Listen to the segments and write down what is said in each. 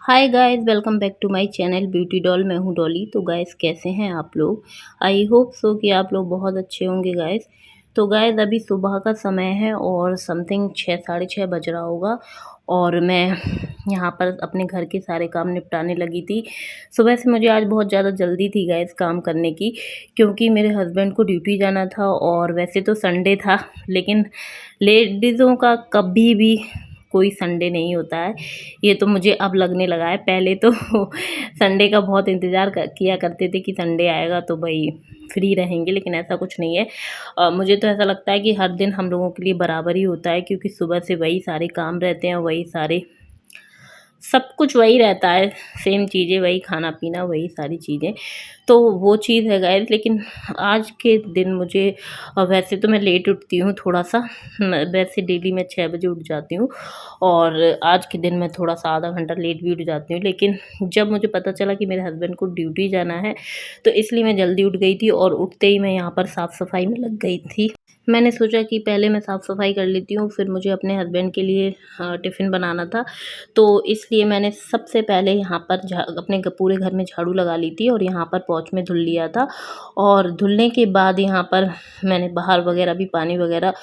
Hi guys, welcome back to my channel beauty doll. मैं हूँ डॉली। तो गाइस, कैसे हैं आप लोग? आई होप सो कि आप लोग बहुत अच्छे होंगे गाइस। तो गाइस, अभी सुबह का समय है और समथिंग 6 साढ़े 6 बज रहा होगा और मैं यहाँ पर अपने घर के सारे काम निपटाने लगी थी। सुबह से मुझे आज बहुत ज़्यादा जल्दी थी गाइस काम करने की, क्योंकि मेरे हस्बैंड को ड्यूटी जाना था और वैसे तो संडे था, लेकिन लेडीज़ों का कभी भी कोई संडे नहीं होता है। ये तो मुझे अब लगने लगा है। पहले तो संडे का बहुत इंतज़ार किया करते थे कि संडे आएगा तो भाई फ्री रहेंगे, लेकिन ऐसा कुछ नहीं है। मुझे तो ऐसा लगता है कि हर दिन हम लोगों के लिए बराबर ही होता है, क्योंकि सुबह से वही सारे काम रहते हैं, वही सारे सब कुछ वही रहता है, सेम चीज़ें, वही खाना-पीना, वही सारी चीज़ें। तो वो चीज़ है गाइस। लेकिन आज के दिन मुझे वैसे तो मैं लेट उठती हूँ थोड़ा-सा, वैसे डेली मैं 6 बजे उठ जाती हूँ और आज के दिन मैं थोड़ा-सा आधा घंटा लेट भी उठ जाती हूँ। लेकिन जब मुझे पता चला कि मेरे हस्बैंड को ड्यूटी जाना है, तो इसलिए मैं जल्दी उठ गई थी और उठते ही मैं यहाँ पर साफ़-सफ़ाई में लग गई थी। मैंने सोचा कि पहले मैं साफ़-सफ़ाई कर लेती हूँ, फिर मुझे अपने हस्बैंड के लिए टिफ़िन बनाना था। तो इसलिए मैंने सबसे पहले यहाँ पर अपने पूरे घर में झाड़ू लगा ली थी और यहाँ पर पोंछ में धुल लिया था। और धुलने के बाद यहाँ पर मैंने बाहर वगैरह भी पानी वगैरह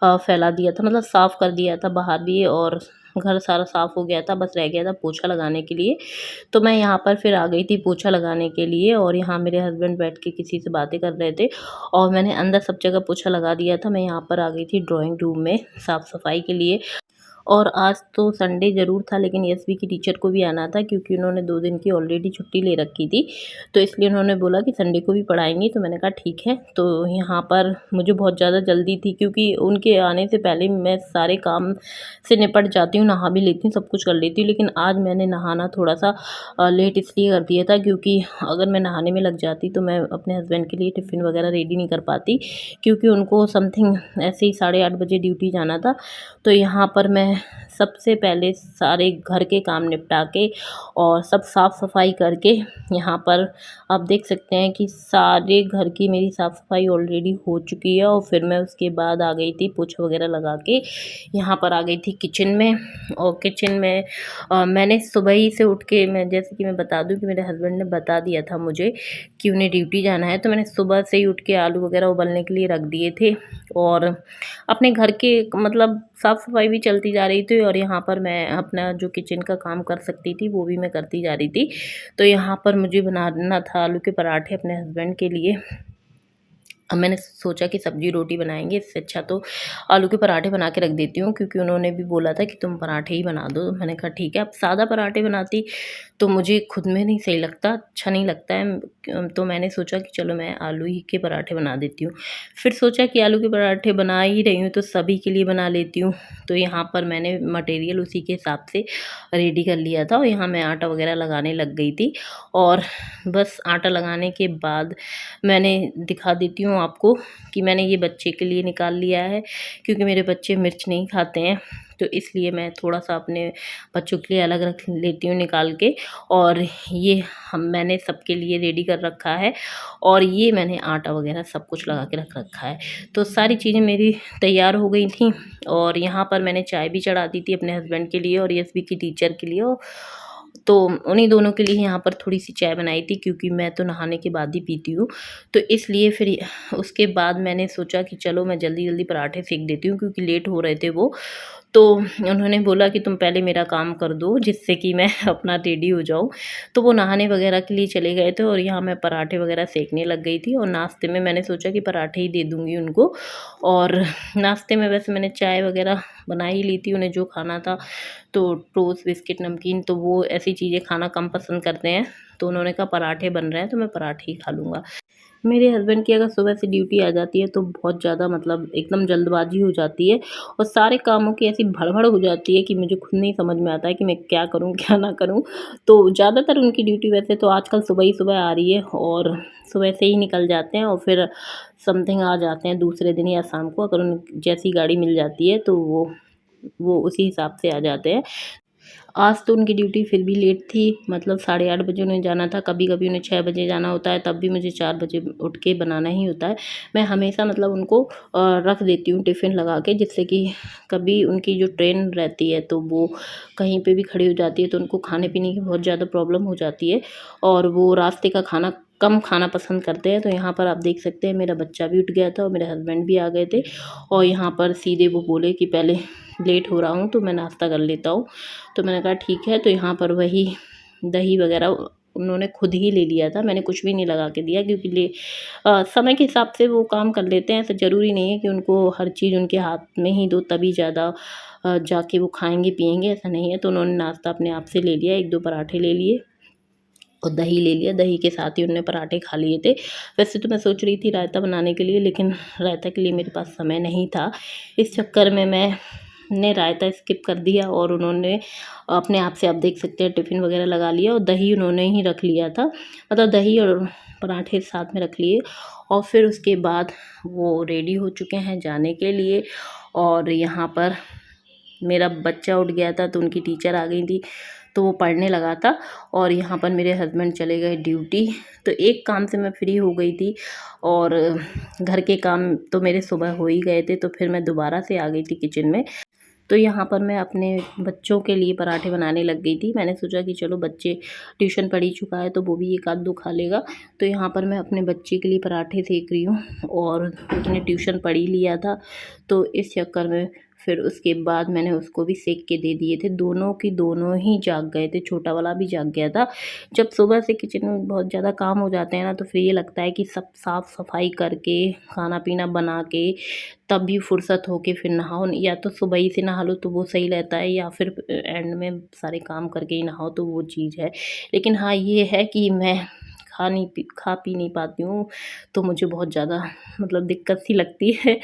फैला दिया था, मतलब साफ़ कर दिया था बाहर भी, और घर सारा साफ़ हो गया था, बस रह गया था पोछा लगाने के लिए। तो मैं यहाँ पर फिर आ गई थी पोछा लगाने के लिए, और यहाँ मेरे हस्बैंड बैठ के किसी से बातें कर रहे थे और मैंने अंदर सब जगह पोछा लगा दिया था। मैं यहाँ पर आ गई थी ड्राइंग रूम में साफ़-सफ़ाई के लिए। और आज तो संडे ज़रूर था, लेकिन एसवी की टीचर को भी आना था, क्योंकि उन्होंने 2 दिन की ऑलरेडी छुट्टी ले रखी थी। तो इसलिए उन्होंने बोला कि संडे को भी पढ़ाएँगी, तो मैंने कहा ठीक है। तो यहाँ पर मुझे बहुत ज़्यादा जल्दी थी, क्योंकि उनके आने से पहले मैं सारे काम से निपट जाती हूँ, नहा भी लेती हूँ, सब कुछ कर लेती हूँ। लेकिन आज मैंने नहाना थोड़ा-सा लेट इसलिए कर दिया था, क्योंकि अगर मैं नहाने में लग जाती तो मैं अपने हस्बैंड के लिए टिफ़िन वगैरह रेडी नहीं कर पाती, क्योंकि उनको समथिंग ऐसे ही 8:30 बजे ड्यूटी जाना था। तो यहाँ पर मैं सबसे पहले सारे घर के काम निपटा के और सब साफ़-सफ़ाई करके यहाँ पर आप देख सकते हैं कि सारे घर की मेरी साफ़-सफ़ाई ऑलरेडी हो चुकी है। और फिर मैं उसके बाद आ गई थी पोछा वगैरह लगा के, यहाँ पर आ गई थी किचन में। और किचन में मैंने सुबह ही से उठ के, मैं जैसे कि मैं बता दूँ कि मेरे हस्बैंड ने बता दिया था मुझे कि उन्हें ड्यूटी जाना है, तो मैंने सुबह से ही उठ के आलू वगैरह उबलने के लिए रख दिए थे और अपने घर के मतलब साफ़-सफ़ाई भी चलती जा रही थी, और यहाँ पर मैं अपना जो किचन का काम कर सकती थी वो भी मैं करती जा रही थी। तो यहाँ पर मुझे बनाना था आलू के पराठे अपने हस्बैंड के लिए। अब मैंने सोचा कि सब्ज़ी रोटी बनाएँगे, इससे अच्छा तो आलू के पराठे बना के रख देती हूँ, क्योंकि उन्होंने भी बोला था कि तुम पराठे ही बना दो। तो मैंने कहा ठीक है। अब सादा पराठे बनाती तो मुझे खुद में नहीं सही लगता, अच्छा नहीं लगता है। तो मैंने सोचा कि चलो मैं आलू ही के पराठे बना देती हूँ। फिर सोचा कि आलू के पराठे बना ही रही हूँ तो सभी के लिए बना लेती हूँ। तो यहाँ पर मैंने मटेरियल उसी के हिसाब से रेडी कर लिया था और यहाँ मैं आटा वगैरह लगाने लग गई थी। और बस आटा लगाने के बाद मैंने दिखा देती हूँ आपको कि मैंने ये बच्चे के लिए निकाल लिया है, क्योंकि मेरे बच्चे मिर्च नहीं खाते हैं, तो इसलिए मैं थोड़ा-सा अपने बच्चों के लिए अलग रख लेती हूँ निकाल के। और ये मैंने सबके लिए रेडी कर रखा है, और ये मैंने आटा वगैरह सब कुछ लगा के रख रखा है। तो सारी चीज़ें मेरी तैयार हो गई थी, और यहाँ पर मैंने चाय भी चढ़ा दी थी अपने हस्बैंड के लिए और एसबी की टीचर के लिए। तो उन्हीं दोनों के लिए यहाँ पर थोड़ी-सी चाय बनाई थी, क्योंकि मैं तो नहाने के बाद ही पीती हूँ। तो इसलिए फिर उसके बाद मैंने सोचा कि चलो मैं जल्दी-जल्दी पराठे सेंक देती हूँ, क्योंकि लेट हो रहे थे वो। तो उन्होंने बोला कि तुम पहले मेरा काम कर दो, जिससे कि मैं अपना रेडी हो जाऊँ। तो वो नहाने वगैरह के लिए चले गए थे और यहाँ मैं पराठे वगैरह सेंकने लग गई थी, और नाश्ते में मैंने सोचा कि पराठे ही दे दूँगी उनको। और नाश्ते में वैसे मैंने चाय वगैरह बना ही ली थी, उन्हें जो खाना था। तो टोस्ट, बिस्किट, नमकीन, तो वो ऐसी चीज़ें खाना कम पसंद करते हैं। तो उन्होंने कहा पराठे बन रहे हैं तो मैं पराठे ही खा लूँगा। मेरे हस्बैंड की अगर सुबह से ड्यूटी आ जाती है तो बहुत ज़्यादा मतलब एकदम जल्दबाज़ी हो जाती है, और सारे कामों की ऐसी भड़बड़ हो जाती है कि मुझे खुद नहीं समझ में आता है कि मैं क्या करूँ, क्या ना करूँ। तो ज़्यादातर उनकी ड्यूटी वैसे तो आजकल सुबह ही सुबह आ रही है, और सुबह से ही निकल जाते हैं और फिर समथिंग आ जाते हैं दूसरे दिन या शाम को, अगर उन जैसी गाड़ी मिल जाती है तो वो उसी हिसाब से आ जाते हैं। आज तो उनकी ड्यूटी फिर भी लेट थी, मतलब 8:30 बजे उन्हें जाना था। कभी कभी उन्हें 6 बजे जाना होता है, तब भी मुझे 4 बजे उठ के बनाना ही होता है। मैं हमेशा मतलब उनको रख देती हूँ टिफ़िन लगा के, जिससे कि कभी उनकी जो ट्रेन रहती है तो वो कहीं पे भी खड़ी हो जाती है, तो उनको खाने पीने की बहुत ज़्यादा प्रॉब्लम हो जाती है और वो रास्ते का खाना कम खाना पसंद करते हैं। तो यहाँ पर आप देख सकते हैं मेरा बच्चा भी उठ गया था और मेरे हस्बैंड भी आ गए थे और यहाँ पर सीधे वो बोले कि पहले लेट हो रहा हूँ तो मैं नाश्ता कर लेता हूँ। तो मैंने कहा ठीक है। तो यहाँ पर वही दही वगैरह उन्होंने खुद ही ले लिया था, मैंने कुछ भी नहीं लगा के दिया, क्योंकि समय के हिसाब से वो काम कर लेते हैं। ऐसा ज़रूरी नहीं है कि उनको हर चीज़ उनके हाथ में ही दो तभी ज़्यादा जाके वो खाएंगे पिएंगे, ऐसा नहीं है। तो उन्होंने नाश्ता अपने आप से ले लिया, 1-2 पराठे ले लिए और दही ले लिया, दही के साथ ही उन्होंने पराठे खा लिए थे। वैसे तो मैं सोच रही थी रायता बनाने के लिए, लेकिन रायता के लिए मेरे पास समय नहीं था। इस चक्कर में मैंने रायता स्किप कर दिया और उन्होंने अपने आप से, आप देख सकते हैं, टिफ़िन वगैरह लगा लिया और दही उन्होंने ही रख लिया था, मतलब दही और पराठे साथ में रख लिए। और फिर उसके बाद वो रेडी हो चुके हैं जाने के लिए। और यहाँ पर मेरा बच्चा उठ गया था तो उनकी टीचर आ गई थी, तो वो पढ़ने लगा था और यहाँ पर मेरे हस्बैंड चले गए ड्यूटी। तो एक काम से मैं फ्री हो गई थी और घर के काम तो मेरे सुबह हो ही गए थे, तो फिर मैं दोबारा से आ गई थी किचन में। तो यहाँ पर मैं अपने बच्चों के लिए पराठे बनाने लग गई थी। मैंने सोचा कि चलो बच्चे ट्यूशन पढ़ ही चुका है तो वो भी 1 आध 2 खा लेगा। तो यहाँ पर मैं अपने बच्चे के लिए पराठे सेक रही हूँ और उसने ट्यूशन पढ़ ही लिया था, तो इस चक्कर में फिर उसके बाद मैंने उसको भी सेक के दे दिए थे। दोनों की दोनों ही जाग गए थे, छोटा वाला भी जाग गया था। जब सुबह से किचन में बहुत ज़्यादा काम हो जाते हैं ना, तो फिर ये लगता है कि सब साफ़ सफाई करके खाना पीना बना के तब भी फुर्सत हो के फिर नहाओ, या तो सुबह ही से नहा लो तो वो सही रहता है, या फिर एंड में सारे काम करके ही नहाओ तो वो चीज़ है। लेकिन हाँ, ये है कि मैं खा पी नहीं पाती हूँ, तो मुझे बहुत ज़्यादा मतलब दिक्कत सी लगती है।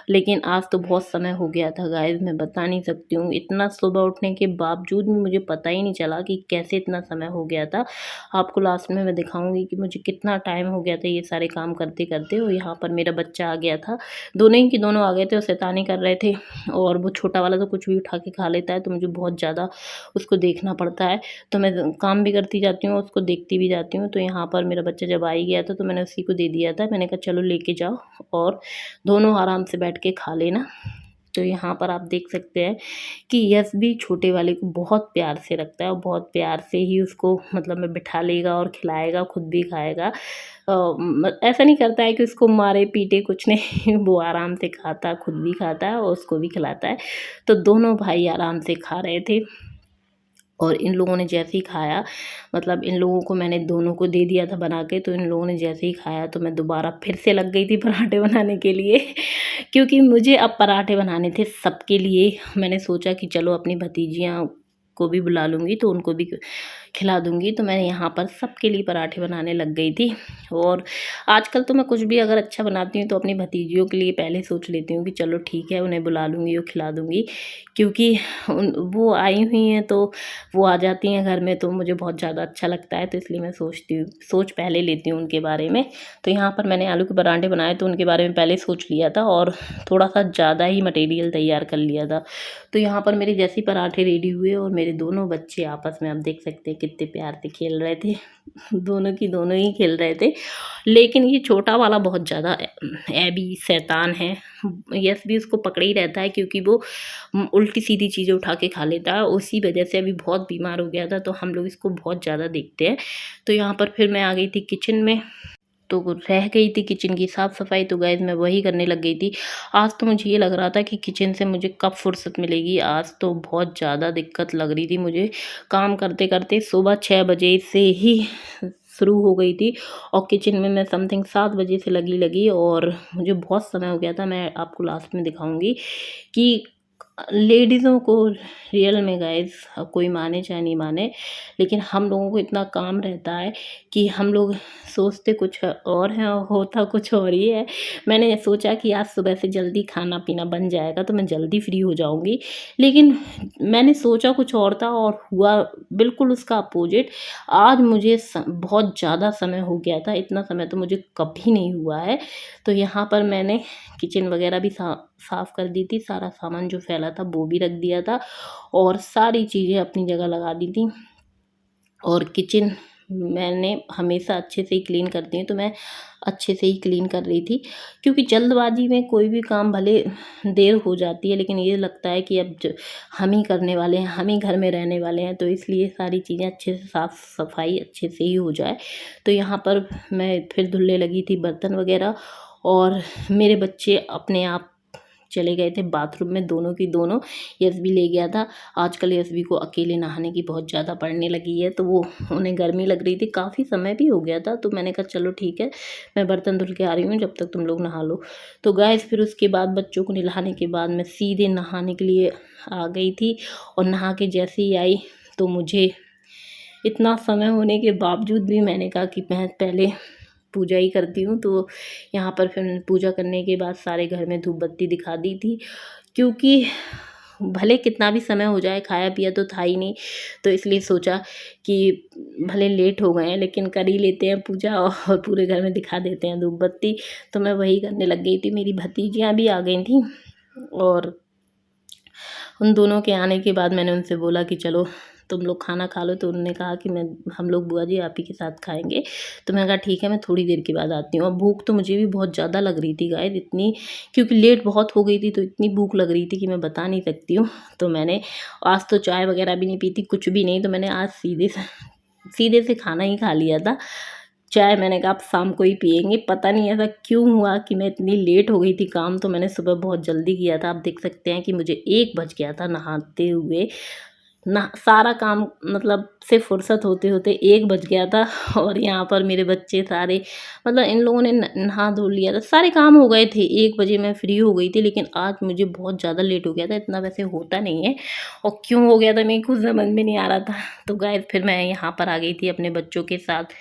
लेकिन आज तो बहुत समय हो गया था गाइज़, मैं बता नहीं सकती हूँ। इतना सुबह उठने के बावजूद भी मुझे पता ही नहीं चला कि कैसे इतना समय हो गया था। आपको लास्ट में मैं दिखाऊँगी कि मुझे कितना टाइम हो गया था ये सारे काम करते-करते। और यहाँ पर मेरा बच्चा आ गया था, दोनों ही के दोनों आ गए थे और शैतानी कर रहे थे। और वो छोटा वाला तो कुछ भी उठा के खा लेता है, तो मुझे बहुत ज़्यादा उसको देखना पड़ता है। तो मैं काम भी करती जाती हूँ, उसको देखती भी जाती हूँ। तो यहाँ पर मेरा बच्चा जब आ ही गया था तो मैंने उसी को दे दिया था। मैंने कहा चलो लेके जाओ और दोनों आराम से बैठ के खा लेना। तो यहाँ पर आप देख सकते हैं कि यश भी छोटे वाले को बहुत प्यार से रखता है और बहुत प्यार से ही उसको मतलब में बिठा लेगा और खिलाएगा, खुद भी खाएगा। ऐसा नहीं करता है कि उसको मारे पीटे, कुछ नहीं। वो आराम से खाता है, खुद भी खाता है और उसको भी खिलाता है। तो दोनों भाई आराम से खा रहे थे और इन लोगों ने जैसे ही खाया, मतलब इन लोगों को मैंने दोनों को दे दिया था बना के, तो इन लोगों ने जैसे ही खाया तो मैं दोबारा फिर से लग गई थी पराठे बनाने के लिए। क्योंकि मुझे अब पराठे बनाने थे सबके लिए। मैंने सोचा कि चलो अपनी भतीजियाँ को भी बुला लूँगी तो उनको भी खिला दूँगी। तो मैं यहाँ पर सबके लिए पराठे बनाने लग गई थी। और आजकल तो मैं कुछ भी अगर अच्छा बनाती हूँ तो अपनी भतीजियों के लिए पहले सोच लेती हूँ कि चलो ठीक है, उन्हें बुला लूँगी और खिला दूँगी। क्योंकि वो आई हुई हैं तो वो आ जाती हैं घर में, तो मुझे बहुत ज़्यादा अच्छा लगता है, तो इसलिए मैं सोच पहले लेती हूँ उनके बारे में। तो यहाँ पर मैंने आलू के पराठे बनाए तो उनके बारे में पहले सोच लिया था और थोड़ा सा ज़्यादा ही मटेरियल तैयार कर लिया था। तो यहाँ पर मेरे जैसे ही पराठे रेडी हुए और मेरे दोनों बच्चे आपस में, आप देख सकते हैं कितने प्यार से खेल रहे थे। दोनों की दोनों ही खेल रहे थे। लेकिन ये छोटा वाला बहुत ज़्यादा ऐबी शैतान है। यश भी उसको पकड़े ही रहता है, क्योंकि वो उल्टी सीधी चीज़ें उठा के खा लेता है। उसी वजह से अभी बहुत बीमार हो गया था, तो हम लोग इसको बहुत ज़्यादा देखते हैं। तो यहाँ पर फिर मैं आ गई थी किचन में, तो रह गई थी किचन की साफ़ सफाई, तो गाइस मैं वही करने लग गई थी। आज तो मुझे ये लग रहा था कि किचन से मुझे कब फुर्सत मिलेगी। आज तो बहुत ज़्यादा दिक्कत लग रही थी मुझे, काम करते करते सुबह 6 बजे से ही शुरू हो गई थी और किचन में मैं समथिंग 7 बजे से लगी और मुझे बहुत समय हो गया था। मैं आपको लास्ट में दिखाऊंगी कि लेडीज़ों को रियल में गाइस, कोई माने चाहे नहीं माने, लेकिन हम लोगों को इतना काम रहता है कि हम लोग सोचते कुछ और हैं और होता कुछ और ही है। मैंने सोचा कि आज सुबह से जल्दी खाना पीना बन जाएगा तो मैं जल्दी फ्री हो जाऊंगी, लेकिन मैंने सोचा कुछ और था और हुआ बिल्कुल उसका अपोजिट। आज मुझे बहुत ज़्यादा समय हो गया था, इतना समय तो मुझे कभी नहीं हुआ है। तो यहाँ पर मैंने किचन वगैरह भी साफ़ कर दी थी, सारा सामान जो फैला वाला था वो भी रख दिया था और सारी चीज़ें अपनी जगह लगा दी थी। और किचन मैंने हमेशा अच्छे से ही क्लीन करती हूँ, तो मैं अच्छे से ही क्लीन कर रही थी, क्योंकि जल्दबाजी में कोई भी काम भले देर हो जाती है, लेकिन ये लगता है कि अब हम ही करने वाले हैं, हम ही घर में रहने वाले हैं, तो इसलिए सारी चीज़ें अच्छे से साफ़ सफाई अच्छे से ही हो जाए। तो यहाँ पर मैं फिर धुलने लगी थी बर्तन वगैरह, और मेरे बच्चे अपने आप चले गए थे बाथरूम में, दोनों की दोनों। यश ले गया था। आजकल यश को अकेले नहाने की बहुत ज़्यादा पड़ने लगी है, तो वो उन्हें गर्मी लग रही थी, काफ़ी समय भी हो गया था, तो मैंने कहा चलो ठीक है, मैं बर्तन धुल के आ रही हूँ, जब तक तुम लोग नहा लो। तो गाइस फिर उसके बाद बच्चों को नहलाने के बाद मैं सीधे नहाने के लिए आ गई थी, और नहा के जैसे ही आई तो मुझे इतना समय होने के बावजूद भी मैंने कहा कि मैं पहले पूजा ही करती हूँ। तो यहाँ पर फिर पूजा करने के बाद सारे घर में धूप बत्ती दिखा दी थी, क्योंकि भले कितना भी समय हो जाए, खाया पिया तो था ही नहीं, तो इसलिए सोचा कि भले लेट हो गए हैं लेकिन कर ही लेते हैं पूजा, और पूरे घर में दिखा देते हैं धूप बत्ती। तो मैं वही करने लग गई थी। मेरी भतीजियाँ भी आ गई थी, और उन दोनों के आने के बाद मैंने उनसे बोला कि चलो तुम लोग खाना खा लो, तो उन्होंने कहा कि हम लोग बुआ जी आप ही के साथ खाएंगे। तो मैंने कहा ठीक है, मैं थोड़ी देर के बाद आती हूँ। और भूख तो मुझे भी बहुत ज़्यादा लग रही थी गाइस, इतनी, क्योंकि लेट बहुत हो गई थी, तो इतनी भूख लग रही थी कि मैं बता नहीं सकती हूँ। तो मैंने आज तो चाय वगैरह भी नहीं पी थी, कुछ भी नहीं, तो मैंने आज सीधे से खाना ही खा लिया था। चाय मैंने कहा आप शाम को ही पिएंगे। पता नहीं ऐसा क्यों हुआ कि मैं इतनी लेट हो गई थी काम, तो मैंने सुबह बहुत जल्दी किया था। आप देख सकते हैं कि मुझे 1 बज गया था नहाते हुए, ना सारा काम मतलब से फुर्सत होते होते 1 बज गया था। और यहाँ पर मेरे बच्चे सारे, मतलब इन लोगों ने नहा धो लिया था, सारे काम हो गए थे, 1 बजे मैं फ्री हो गई थी। लेकिन आज मुझे बहुत ज़्यादा लेट हो गया था, इतना वैसे होता नहीं है, और क्यों हो गया था मेरी खुद समझ में नहीं आ रहा था। तो गाइस फिर मैं यहाँ पर आ गई थी अपने बच्चों के साथ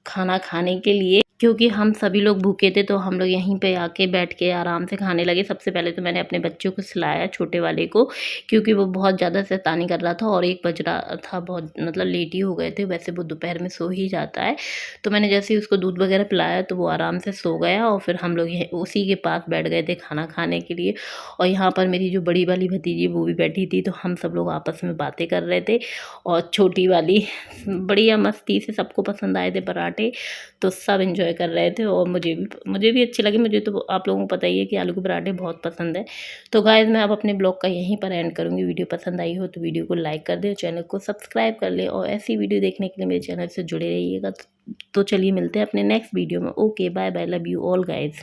खाना खाने के लिए, क्योंकि हम सभी लोग भूखे थे, तो हम लोग यहीं पे आके बैठ के आराम से खाने लगे। सबसे पहले तो मैंने अपने बच्चों को खिलाया, छोटे वाले को, क्योंकि वो बहुत ज़्यादा शैतानी कर रहा था, और 1 बज रहा था, बहुत मतलब लेट ही हो गए थे। वैसे वो दोपहर में सो ही जाता है, तो मैंने जैसे ही उसको दूध वगैरह पिलाया तो वो आराम से सो गया, और फिर हम लोग उसी के पास बैठ गए थे खाना खाने के लिए। और यहाँ पर मेरी जो बड़ी वाली भतीजी वो भी बैठी थी, तो हम सब लोग आपस में बातें कर रहे थे, और छोटी वाली बढ़िया मस्ती से, सबको पसंद आए थे पराठे, तो सब एंजॉय कर रहे थे, और मुझे भी अच्छे लगे। मुझे तो आप लोगों को पता ही है कि आलू के पराठे बहुत पसंद है। तो गाइस मैं अब अपने ब्लॉग का यहीं पर एंड करूँगी। वीडियो पसंद आई हो तो वीडियो को लाइक कर दे, चैनल को सब्सक्राइब कर ले, और ऐसी वीडियो देखने के लिए मेरे चैनल से जुड़े रहिएगा। तो चलिए मिलते हैं अपने नेक्स्ट वीडियो में। Okay bye bye, love you all guys.